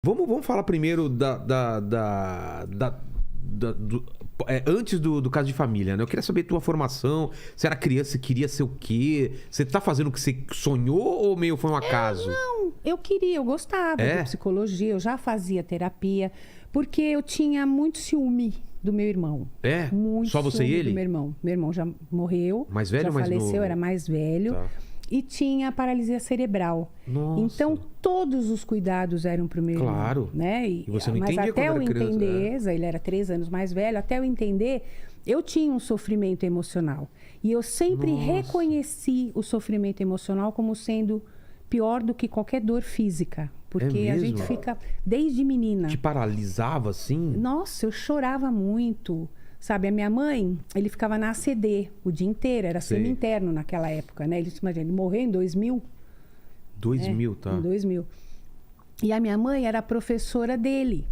Vamos falar primeiro antes do caso de família, né? Eu queria saber tua formação. Você era criança, você queria ser o quê? Você tá fazendo o que você sonhou ou meio foi um acaso? Não, eu queria, eu gostava de psicologia, eu já fazia terapia, porque eu tinha muito ciúme do meu irmão. Muito só você e ele? Do meu irmão. Meu irmão já morreu. Mais velho já ou mais faleceu, novo? Era mais velho. Tá. E tinha paralisia cerebral. Nossa. Então, todos os cuidados eram pro meu irmão. Claro. Né? E você não entendia mas até quando eu era criança, entender, ele era 3 anos mais velho, até eu entender, eu tinha um sofrimento emocional. E eu sempre reconheci o sofrimento emocional como sendo pior do que qualquer dor física. Porque a gente fica, desde menina... Te paralisava assim? Nossa, eu chorava muito. Sabe, a minha mãe, ele ficava na ACD o dia inteiro, era semi-interno naquela época, né? Ele morreu em 2000. 2000, tá. Em 2000. E a minha mãe era professora dele,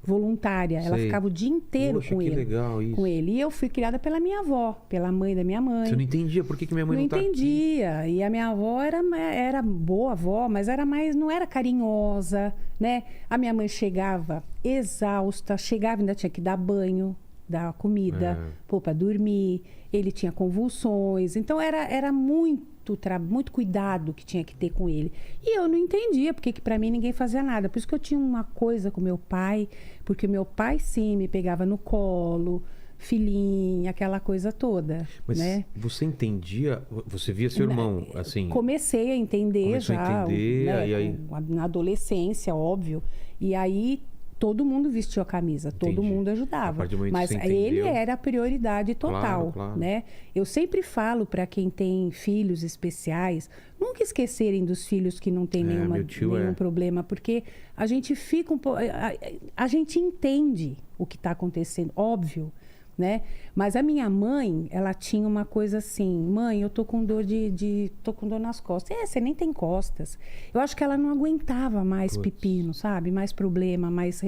voluntária. Ela ficava o dia inteiro com ele. Legal isso. Com ele. E eu fui criada pela minha avó, pela mãe da minha mãe. Você não entendia por que minha mãe não tá aqui? Não entendia. E a minha avó era boa avó, mas não era carinhosa, né? A minha mãe chegava exausta, ainda tinha que dar banho, dar comida, para dormir. Ele tinha convulsões. Então, era muito cuidado que tinha que ter com ele. E eu não entendia porque que para mim ninguém fazia nada. Por isso que eu tinha uma coisa com meu pai, porque meu pai, sim, me pegava no colo, filhinha, aquela coisa toda. Mas né? Você entendia? Você via seu irmão, assim... Comecei a entender Começou já. A entender, né? e aí... Na adolescência, óbvio. E aí... Todo mundo vestiu a camisa, Entendi. Todo mundo ajudava. Mas ele era a prioridade total, claro. né? Eu sempre falo para quem tem filhos especiais, nunca esquecerem dos filhos que não têm nenhum problema, porque a gente fica a gente entende o que está acontecendo, óbvio, né? Mas a minha mãe, ela tinha uma coisa assim: mãe, eu tô com dor tô com dor nas costas. Você nem tem costas. Eu acho que ela não aguentava mais pepino, sabe? Mais problema, mais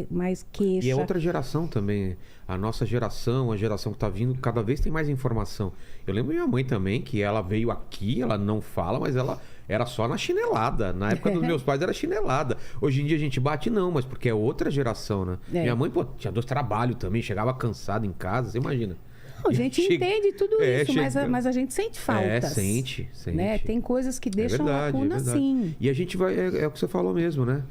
queixa. E é outra geração também. A nossa geração, a geração que tá vindo, cada vez tem mais informação. Eu lembro minha mãe também, que ela veio aqui, ela não fala, mas ela era só na chinelada. Na época dos meus pais era chinelada. Hoje em dia a gente bate não, mas porque é outra geração, né? Minha mãe, tinha 2 trabalhos também, chegava cansada em casa, você imagina. Não, a gente entende tudo isso, mas a gente sente faltas. Sente. Né? Tem coisas que deixam lacuna, sim. E a gente vai... É o que você falou mesmo, né?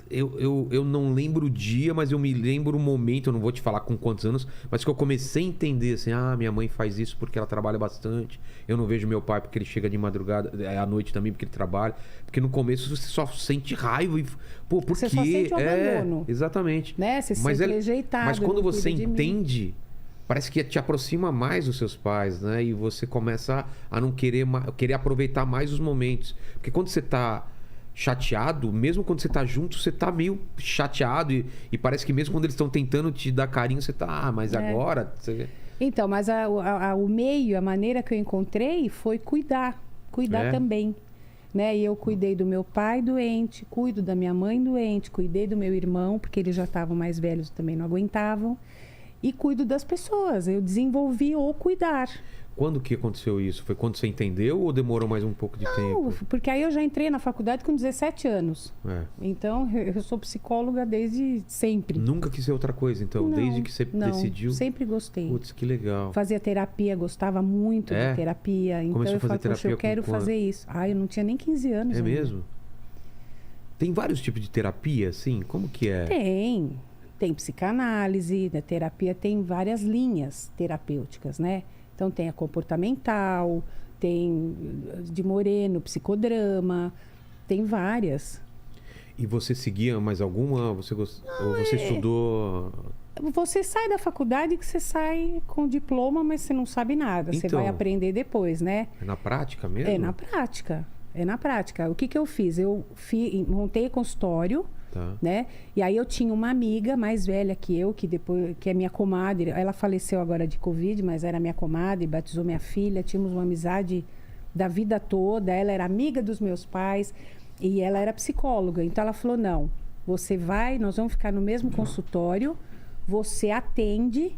Eu não lembro o dia, mas eu me lembro o momento, eu não vou te falar com quantos anos, mas que eu comecei a entender assim, minha mãe faz isso porque ela trabalha bastante, eu não vejo meu pai porque ele chega de madrugada, à noite também porque ele trabalha, porque no começo você só sente raiva e, por quê? Você só sente o abandono. Exatamente. Né? Você se sente rejeitado. Mas quando você entende, parece que te aproxima mais dos seus pais, né? E você começa a não querer aproveitar mais os momentos. Porque quando você tá chateado, mesmo quando você tá junto, você tá meio chateado e parece que mesmo quando eles estão tentando te dar carinho, você tá, mas agora... Então, mas o meio, a maneira que eu encontrei foi cuidar também, né? E eu cuidei do meu pai doente, cuido da minha mãe doente, cuidei do meu irmão, porque eles já estavam mais velhos, também não aguentavam, e cuido das pessoas, eu desenvolvi o cuidar. Quando que aconteceu isso? Foi quando você entendeu ou demorou mais um pouco de tempo? Porque aí eu já entrei na faculdade com 17 anos. Então, eu sou psicóloga desde sempre. Nunca quis ser outra coisa, então? Não, desde que você decidiu? Sempre gostei. Putz, que legal. Fazia terapia, gostava muito de terapia. Então, começou eu falei, poxa, eu quero fazer isso. Eu não tinha nem 15 anos ainda. Mesmo? Tem vários tipos de terapia, assim? Como que é? Tem psicanálise, né? Terapia tem várias linhas terapêuticas, né? Então, tem a comportamental, tem de Moreno, psicodrama, tem várias. E você seguia mais alguma? Ou você estudou... Você sai da faculdade que você sai com diploma, mas você não sabe nada. Você vai aprender depois, né? É na prática mesmo? É na prática. O que eu fiz? Eu montei consultório, né? E aí eu tinha uma amiga mais velha que eu, que é minha comadre. Ela faleceu agora de Covid, mas era minha comadre, batizou minha filha. Tínhamos uma amizade da vida toda. Ela era amiga dos meus pais e ela era psicóloga. Então ela falou, não, nós vamos ficar no mesmo consultório, você atende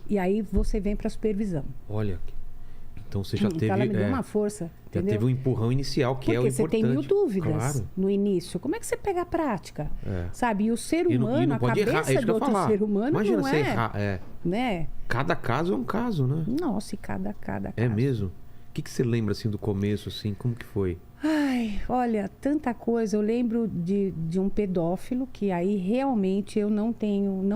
e aí você vem para supervisão. Olha, Então você já teve... Então ela me deu uma força, já entendeu? teve um empurrão inicial, que é o Porque importante. você tem mil dúvidas Claro. no início. Como é que você pega a prática? É. Sabe? E o ser E humano, não a pode cabeça errar, é isso que do eu ia outro falar. ser humano Imagina não você é, errar. né? Cada caso é um caso, né? Nossa, e cada caso. É mesmo? O que você lembra, assim, do começo, assim? Como que foi? Ai, olha, tanta coisa. Eu lembro de um pedófilo que aí realmente eu não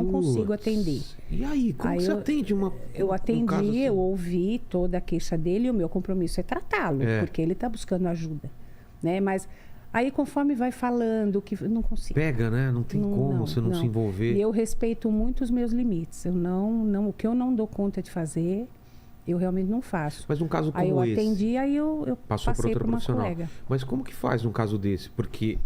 consigo Putz. atender. E aí, como Aí que você eu- atende Eu um atendi, caso assim? eu ouvi toda a queixa dele e o meu compromisso é tratá-lo, É. porque ele está buscando ajuda, né? Mas aí conforme vai falando, que eu não consigo. Pega, né? Não tem como você não se envolver. E eu respeito muito os meus limites. Eu o que eu não dou conta de fazer, eu realmente não faço. Mas um caso como Aí eu esse... atendi, aí eu Passou por passei outra para uma profissional. colega. Mas como que faz num caso desse? Porque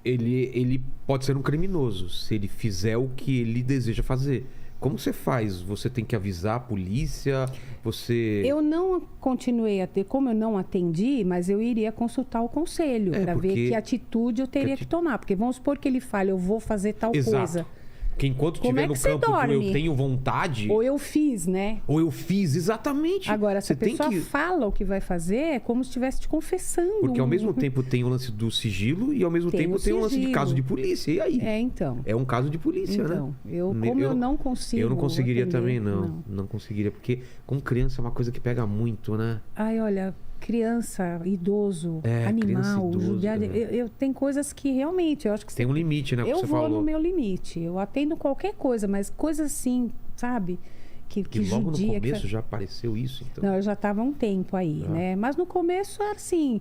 ele pode ser um criminoso se ele fizer o que ele deseja fazer. Como você faz? Você tem que avisar a polícia? Você... Eu não continuei a ter, como eu não atendi, mas eu iria consultar o conselho para ver porque- que atitude eu teria que tomar. Porque vamos supor que ele fale, eu vou fazer tal Exato. coisa. Porque enquanto Como estiver é no que você campo do eu dorme? tenho vontade, Ou eu fiz, né? ou eu fiz, exatamente. Agora, se você a pessoa fala o que vai fazer, é como se estivesse te confessando. Porque ao mesmo tempo tem o lance do sigilo e ao mesmo Tem tempo o tem o lance de sigilo. caso de polícia. E aí? É, então. É um caso de polícia, Então, né? eu não consigo. Eu não conseguiria atender, também, não. Não conseguiria. Porque com criança é uma coisa que pega muito, né? Ai, olha, criança, idoso, É, criança, animal, idoso, judiado. Tem coisas que realmente eu acho que Tem um limite, né? Que eu você vou falou. no meu limite. Eu atendo qualquer coisa, mas coisas assim, sabe? Que Que logo judia. no começo já apareceu isso, então. Não, eu já estava há um tempo aí, Ah. né? Mas no começo era assim,